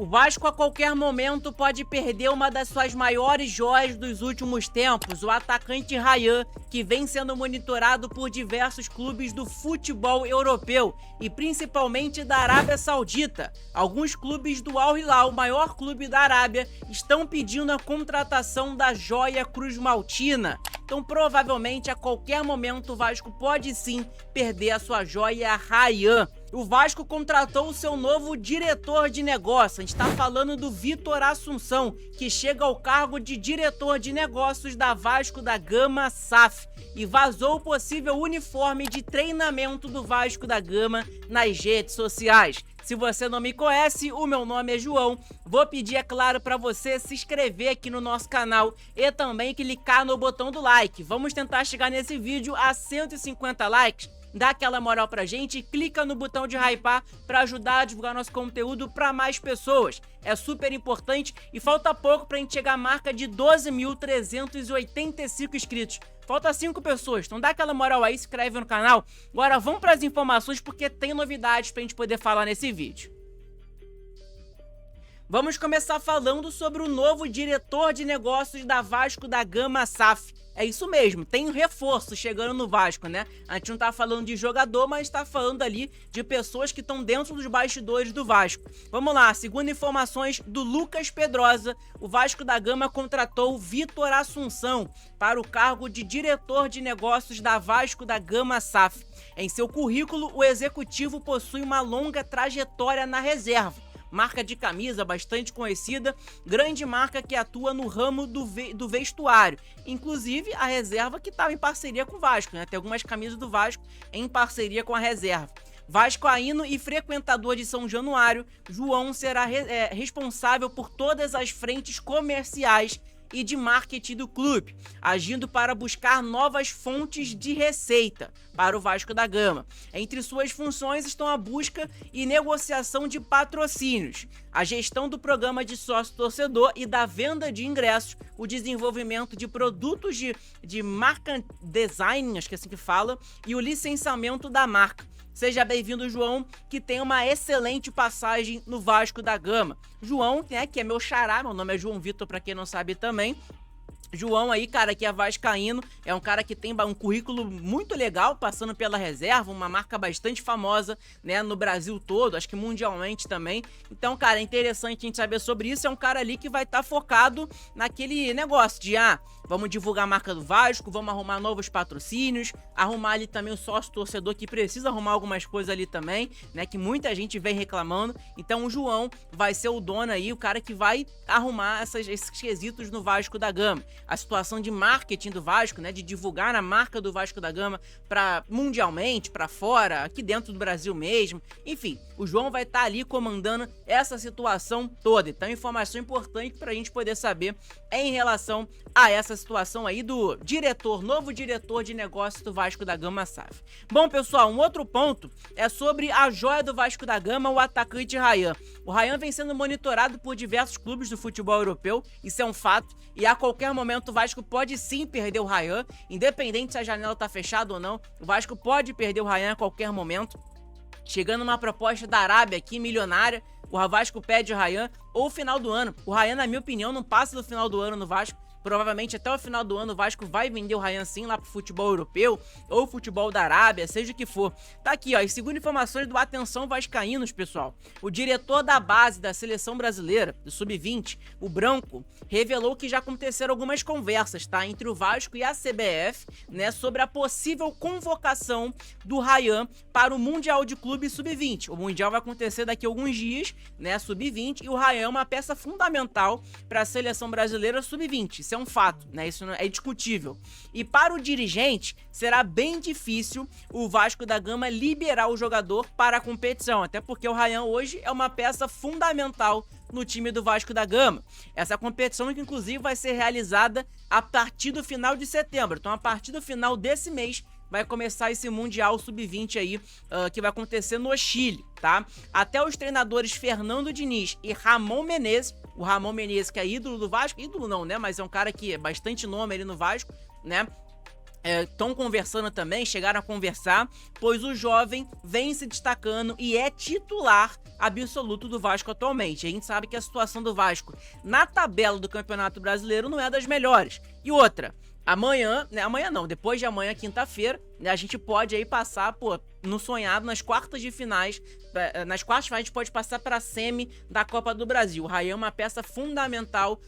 O Vasco a qualquer momento pode perder uma das suas maiores joias dos últimos tempos, o atacante Ryan, que vem sendo monitorado por diversos clubes do futebol europeu e principalmente da Arábia Saudita. Alguns clubes do Al Hilal, o maior clube da Arábia, estão pedindo a contratação da joia cruz-maltina. Então provavelmente a qualquer momento o Vasco pode sim perder a sua joia Ryan. O Vasco contratou o seu novo diretor de negócios. A gente está falando do Vitor Assunção, que chega ao cargo de diretor de negócios da Vasco da Gama SAF e vazou o possível uniforme de treinamento do Vasco da Gama nas redes sociais. Se você não me conhece, o meu nome é João. Vou pedir, é claro, para você se inscrever aqui no nosso canal e também clicar no botão do like. Vamos tentar chegar nesse vídeo a 150 likes. Dá aquela moral pra gente, clica no botão de hypar pra ajudar a divulgar nosso conteúdo pra mais pessoas. É super importante e falta pouco pra gente chegar à marca de 12.385 inscritos. Falta 5 pessoas, então dá aquela moral aí, se inscreve no canal. Agora vamos pras informações porque tem novidades pra gente poder falar nesse vídeo. Vamos começar falando sobre o novo diretor de negócios da Vasco da Gama SAF. É isso mesmo, tem um reforço chegando no Vasco, né? A gente não tá falando de jogador, mas tá falando ali de pessoas que estão dentro dos bastidores do Vasco. Vamos lá, segundo informações do Lucas Pedrosa, o Vasco da Gama contratou o Vitor Assunção para o cargo de diretor de negócios da Vasco da Gama SAF. Em seu currículo, o executivo possui uma longa trajetória na reserva. Marca de camisa bastante conhecida, grande marca que atua no ramo do vestuário. Inclusive a reserva que estava em parceria com o Vasco, né? Tem algumas camisas do Vasco em parceria com a reserva. Vascaíno e frequentador de São Januário, João será responsável por todas as frentes comerciais e de marketing do clube, agindo para buscar novas fontes de receita para o Vasco da Gama. Entre suas funções estão a busca e negociação de patrocínios, a gestão do programa de sócio-torcedor e da venda de ingressos, o desenvolvimento de produtos de marca design, acho que é assim que fala, e o licenciamento da marca. Seja bem-vindo, João, que tem uma excelente passagem no Vasco da Gama. João, né, que é meu xará, meu nome é João Vitor, pra quem não sabe também. João aí, cara, que é vascaíno, é um cara que tem um currículo muito legal, passando pela reserva, uma marca bastante famosa, né, no Brasil todo, acho que mundialmente também. Então, cara, é interessante a gente saber sobre isso, é um cara ali que vai estar focado naquele negócio de, vamos divulgar a marca do Vasco, vamos arrumar novos patrocínios, arrumar ali também o sócio-torcedor que precisa arrumar algumas coisas ali também, né, que muita gente vem reclamando. Então o João vai ser o dono aí, o cara que vai arrumar esses quesitos no Vasco da Gama. A situação de marketing do Vasco, né, de divulgar a marca do Vasco da Gama para mundialmente, para fora, aqui dentro do Brasil mesmo. Enfim, o João vai estar ali comandando essa situação toda. Então, informação importante para a gente poder saber em relação a essa situação aí do novo diretor de negócios do Vasco da Gama SAF. Bom, pessoal, um outro ponto é sobre a joia do Vasco da Gama, o atacante Ryan. O Ryan vem sendo monitorado por diversos clubes do futebol europeu, isso é um fato, e a qualquer momento o Vasco pode sim perder o Ryan, independente se a janela tá fechada ou não, o Vasco pode perder o Ryan a qualquer momento. Chegando uma proposta da Arábia aqui, milionária, o Vasco pede o Ryan ou final do ano. O Ryan, na minha opinião, não passa do final do ano no Vasco. Provavelmente até o final do ano o Vasco vai vender o Ryan sim lá pro futebol europeu ou futebol da Arábia, seja o que for. Tá aqui, ó, e segundo informações do Atenção Vascaínos, pessoal, o diretor da base da seleção brasileira, do Sub-20, o Branco, revelou que já aconteceram algumas conversas, tá, entre o Vasco e a CBF, né, sobre a possível convocação do Ryan para o Mundial de Clube Sub-20. O Mundial vai acontecer daqui a alguns dias, né, Sub-20, e o Ryan é uma peça fundamental para a seleção brasileira Sub-20. Isso é um fato, né? Isso é discutível. E para o dirigente, será bem difícil o Vasco da Gama liberar o jogador para a competição, até porque o Ryan hoje é uma peça fundamental no time do Vasco da Gama. Essa competição que inclusive vai ser realizada a partir do final de setembro. Então, a partir do final desse mês, vai começar esse Mundial Sub-20 aí, que vai acontecer no Chile, tá? Até os treinadores Fernando Diniz e Ramon Menezes, o Ramon Menezes que é ídolo do Vasco, ídolo não, né? Mas é um cara que é bastante nome ali no Vasco, né? estão conversando também, chegaram a conversar, pois o jovem vem se destacando e é titular absoluto do Vasco atualmente. A gente sabe que a situação do Vasco na tabela do Campeonato Brasileiro não é das melhores. E outra, amanhã, né, amanhã não, depois de amanhã, quinta-feira, né, a gente pode aí passar, no sonhado, nas quartas de finais. Nas quartas de finais a gente pode passar para a semi da Copa do Brasil. O Ryan é uma peça fundamental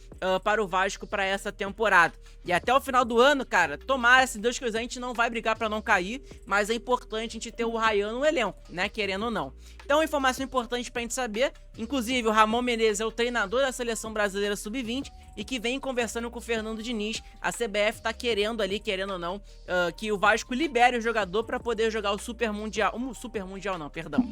para o Vasco para essa temporada. E até o final do ano, cara, tomara, se Deus quiser, a gente não vai brigar para não cair, mas é importante a gente ter o Ryan no elenco, né, querendo ou não. Então, informação importante pra gente saber, inclusive o Ramon Menezes é o treinador da Seleção Brasileira Sub-20 e que vem conversando com o Fernando Diniz. A CBF tá querendo ali, querendo ou não, que o Vasco libere o jogador pra poder jogar o Super Mundial,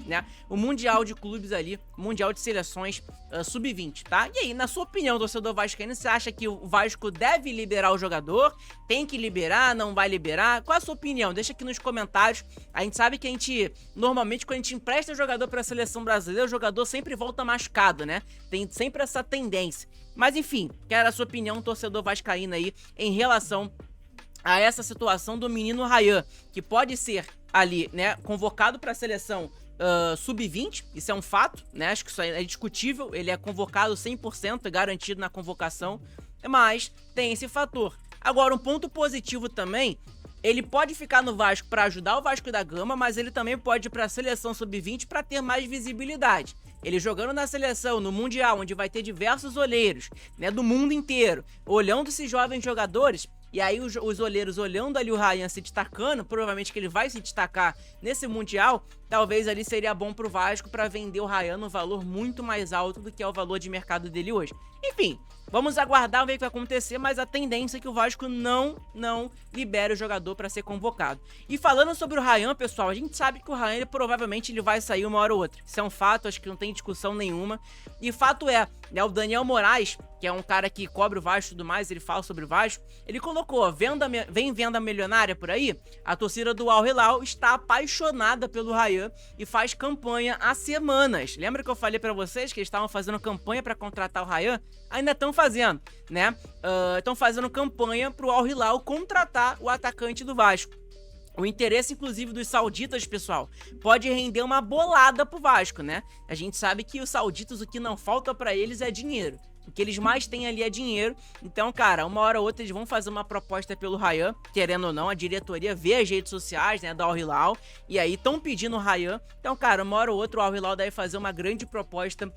né? O Mundial de Clubes ali, Mundial de Seleções Sub-20, tá? E aí, na sua opinião, torcedor vascaíno, você acha que o Vasco deve liberar o jogador? Tem que liberar? Não vai liberar? Qual a sua opinião? Deixa aqui nos comentários. A gente sabe que normalmente, quando a gente empresta o jogador pra Seleção Brasileira, o jogador sempre volta machucado, né? Tem sempre essa tendência. Mas enfim, quero a sua opinião, torcedor vascaíno aí, em relação a essa situação do menino Ryan, que pode ser ali, né, convocado pra seleção Sub-20, isso é um fato, né? Acho que isso é discutível, ele é convocado 100%, garantido na convocação, mas tem esse fator. Agora, um ponto positivo também, ele pode ficar no Vasco para ajudar o Vasco da Gama, mas ele também pode ir para a seleção Sub-20 para ter mais visibilidade. Ele jogando na seleção, no Mundial, onde vai ter diversos olheiros, né, do mundo inteiro, olhando esses jovens jogadores. E aí os olheiros olhando ali o Ryan se destacando, provavelmente que ele vai se destacar nesse Mundial, talvez ali seria bom pro Vasco para vender o Ryan no valor muito mais alto do que é o valor de mercado dele hoje. Enfim, vamos aguardar ver o que vai acontecer, mas a tendência é que o Vasco não libere o jogador para ser convocado. E falando sobre o Ryan, pessoal, a gente sabe que o Ryan provavelmente ele vai sair uma hora ou outra. Isso é um fato, acho que não tem discussão nenhuma. E fato é, né, o Daniel Moraes, que é um cara que cobre o Vasco e tudo mais, ele fala sobre o Vasco, ele colocou, vem venda milionária por aí, a torcida do Al Hilal está apaixonada pelo Ryan e faz campanha há semanas. Lembra que eu falei pra vocês que eles estavam fazendo campanha pra contratar o Ryan? Ainda estão fazendo, né? Estão fazendo campanha pro Al Hilal contratar o atacante do Vasco. O interesse, inclusive, dos sauditas, pessoal, pode render uma bolada pro Vasco, né? A gente sabe que os sauditas, o que não falta pra eles é dinheiro. O que eles mais têm ali é dinheiro. Então, cara, uma hora ou outra eles vão fazer uma proposta pelo Ryan, querendo ou não, a diretoria vê as redes sociais, né, do Al Hilal, e aí estão pedindo o Ryan. Então, cara, uma hora ou outra o Al Hilal deve fazer uma grande proposta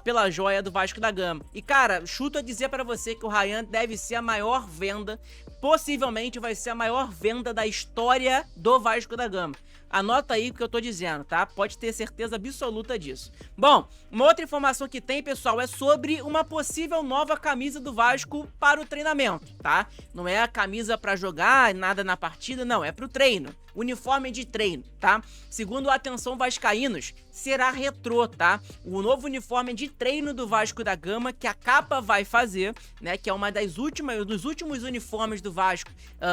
pela joia do Vasco da Gama. E, cara, chuto a dizer pra você que o Ryan deve ser a maior venda, possivelmente vai ser a maior venda da história do Vasco da Gama. Anota aí o que eu tô dizendo, tá? Pode ter certeza absoluta disso. Bom, uma outra informação que tem, pessoal, é sobre uma possível nova camisa do Vasco para o treinamento, tá? Não é a camisa pra jogar, nada na partida, não, é pro treino. Uniforme de treino, tá? Segundo a Atenção Vascaínos, será retrô, tá? O novo uniforme de treino do Vasco da Gama, que a Capa vai fazer, né? Que é uma dos últimos uniformes do Vasco,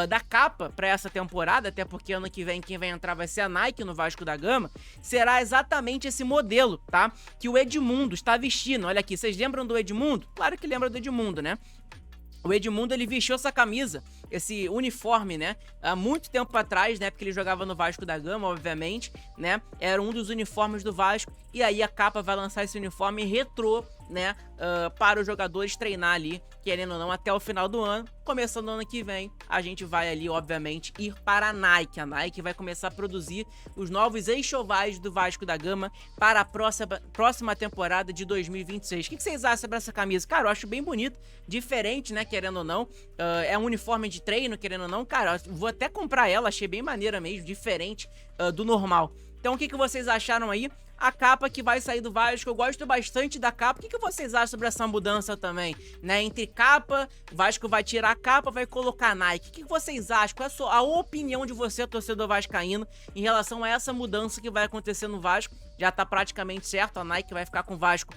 da Capa para essa temporada, até porque ano que vem quem vai entrar vai ser a Nike no Vasco da Gama, será exatamente esse modelo, tá? Que o Edmundo está vestindo. Olha aqui, vocês lembram do Edmundo? Claro que lembram do Edmundo, né? O Edmundo, ele vestiu essa camisa, esse uniforme, né, há muito tempo atrás, né, porque ele jogava no Vasco da Gama, obviamente, né, era um dos uniformes do Vasco, e aí a Capa vai lançar esse uniforme retrô, né, para os jogadores treinar ali, querendo ou não, até o final do ano. Começando no ano que vem, a gente vai ali, obviamente, ir para a Nike. A Nike vai começar a produzir os novos enxovais do Vasco da Gama para a próxima temporada de 2026. O que vocês acham sobre essa camisa? Cara, eu acho bem bonito, diferente, né, querendo ou não. É um uniforme de treino, querendo ou não. Cara, eu vou até comprar ela, achei bem maneira mesmo, diferente do normal. Então, o que vocês acharam aí? A Capa que vai sair do Vasco, eu gosto bastante da Capa. O que vocês acham sobre essa mudança também, né? Entre Capa, o Vasco vai tirar a Capa, vai colocar a Nike. O que vocês acham? Qual é a opinião de você, torcedor vascaíno, em relação a essa mudança que vai acontecer no Vasco? já tá praticamente certo, a Nike vai ficar com o Vasco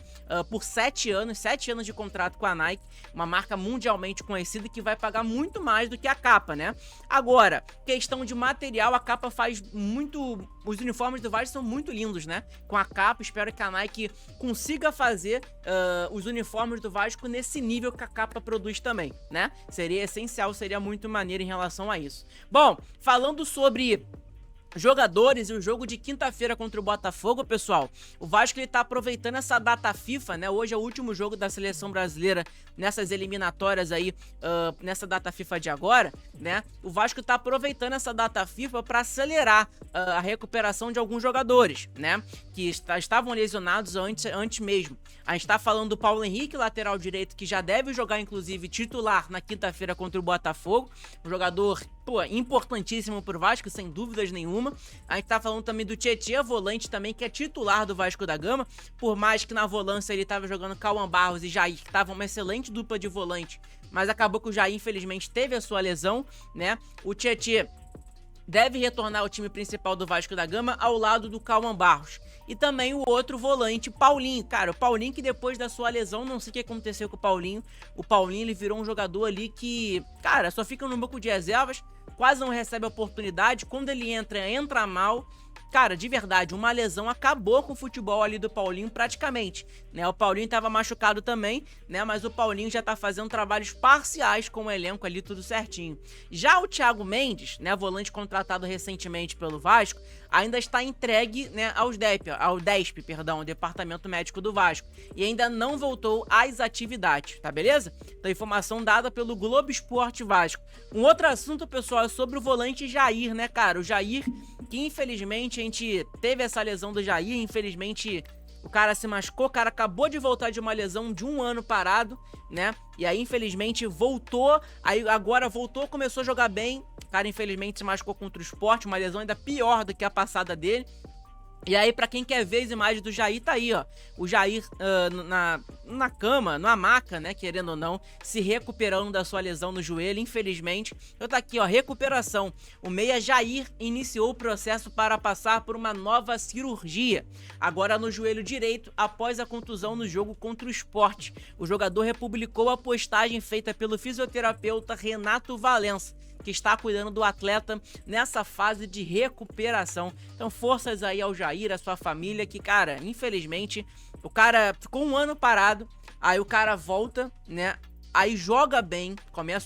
por 7 anos de contrato com a Nike, uma marca mundialmente conhecida que vai pagar muito mais do que a capa, né? Agora, questão de material, a capa faz muito... Os uniformes do Vasco são muito lindos, né? Com a capa, espero que a Nike consiga fazer os uniformes do Vasco nesse nível que a capa produz também, né? Seria essencial, seria muito maneiro em relação a isso. Bom, falando sobre jogadores e o jogo de quinta-feira contra o Botafogo, pessoal, o Vasco ele tá aproveitando essa data FIFA, né? Hoje é o último jogo da seleção brasileira nessas eliminatórias aí, nessa data FIFA de agora, né? O Vasco tá aproveitando essa data FIFA para acelerar a recuperação de alguns jogadores, né? Que estavam lesionados antes mesmo. A gente tá falando do Paulo Henrique, lateral direito, que já deve jogar, inclusive, titular na quinta-feira contra o Botafogo. Um jogador, pô, importantíssimo pro Vasco, sem dúvidas nenhuma. A gente tá falando também do Tietê, volante também, que é titular do Vasco da Gama. Por mais que na volância ele tava jogando Cauã Barros e Jair, que tava uma excelente dupla de volante, mas acabou que o Jair, infelizmente, teve a sua lesão, né? O Tietê deve retornar ao time principal do Vasco da Gama ao lado do Cauã Barros. E também o outro volante, Paulinho. Cara, o Paulinho que depois da sua lesão, não sei o que aconteceu com o Paulinho. O Paulinho, ele virou um jogador ali que, cara, só fica no banco de reservas, quase não recebe oportunidade. Quando ele entra mal. Cara, de verdade, uma lesão acabou com o futebol ali do Paulinho praticamente, né? O Paulinho tava machucado também, né? Mas o Paulinho já tá fazendo trabalhos parciais com o elenco ali, tudo certinho. Já o Thiago Mendes, né? Volante contratado recentemente pelo Vasco, ainda está entregue, né, ao DESP, o Departamento Médico do Vasco, e ainda não voltou às atividades, tá beleza? Então, informação dada pelo Globo Esporte Vasco. Um outro assunto, pessoal, é sobre o volante Jair, né, cara? O Jair, que infelizmente a gente teve essa lesão do Jair, infelizmente o cara se machucou, o cara acabou de voltar de uma lesão de 1 ano parado, né? E aí, infelizmente, voltou, aí agora voltou, começou a jogar bem, o cara infelizmente se machucou contra o Sport, uma lesão ainda pior do que a passada dele. E aí, pra quem quer ver as imagens do Jair, tá aí, ó. O Jair na cama, na maca, né, querendo ou não, se recuperando da sua lesão no joelho, infelizmente. Então tá aqui, ó, recuperação. O meia Jair iniciou o processo para passar por uma nova cirurgia. Agora no joelho direito, após a contusão no jogo contra o Sport. O jogador republicou a postagem feita pelo fisioterapeuta Renato Valença, que está cuidando do atleta nessa fase de recuperação. Então, forças aí ao Jair, à sua família, que, cara, infelizmente, o cara ficou 1 ano parado, aí o cara volta, né, aí joga bem,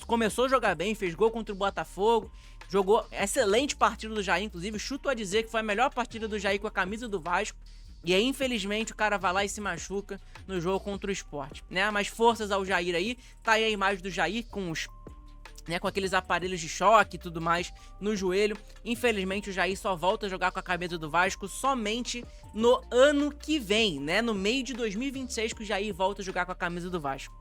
começou a jogar bem, fez gol contra o Botafogo, jogou excelente partida do Jair, inclusive, chuto a dizer que foi a melhor partida do Jair com a camisa do Vasco. E aí, infelizmente, o cara vai lá e se machuca no jogo contra o Sport, né? Mas forças ao Jair aí, tá aí a imagem do Jair com os... né, com aqueles aparelhos de choque e tudo mais no joelho. Infelizmente, o Jair só volta a jogar com a camisa do Vasco somente no ano que vem, né? No meio de 2026 que o Jair volta a jogar com a camisa do Vasco.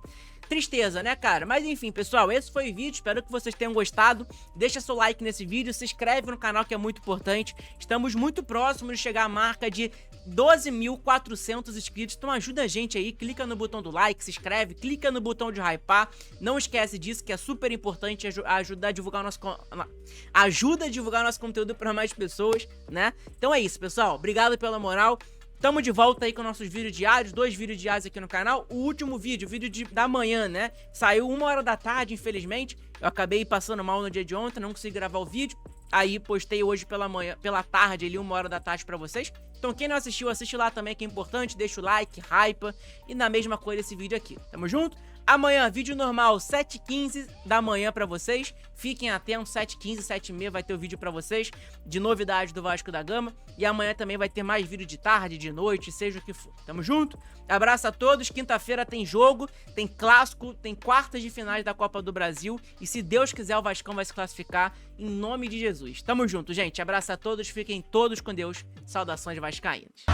Tristeza, né, cara? Mas enfim, pessoal, esse foi o vídeo, espero que vocês tenham gostado. Deixa seu like nesse vídeo, se inscreve no canal que é muito importante. Estamos muito próximos de chegar à marca de 12.400 inscritos, então ajuda a gente aí, clica no botão do like, se inscreve, clica no botão de hypar. Não esquece disso, que é super importante, ajuda a divulgar nosso conteúdo para mais pessoas, né? Então é isso, pessoal, obrigado pela moral. Tamo de volta aí com nossos vídeos diários, 2 vídeos diários aqui no canal. O último vídeo, da manhã, né? Saiu 1 hora da tarde, infelizmente. Eu acabei passando mal no dia de ontem, não consegui gravar o vídeo. Aí postei hoje pela tarde ali, 1 hora da tarde pra vocês. Então quem não assistiu, assiste lá também, que é importante. Deixa o like, hypa. E na mesma coisa esse vídeo aqui. Tamo junto? Amanhã, vídeo normal, 7h15 da manhã pra vocês. Fiquem atentos, 7h15, 7h30 vai ter o vídeo pra vocês de novidades do Vasco da Gama. E amanhã também vai ter mais vídeo de tarde, de noite, seja o que for. Tamo junto? Abraço a todos. Quinta-feira tem jogo, tem clássico, tem quartas de finais da Copa do Brasil. E se Deus quiser, o Vascão vai se classificar em nome de Jesus. Tamo junto, gente. Abraço a todos. Fiquem todos com Deus. Saudações vascaínas.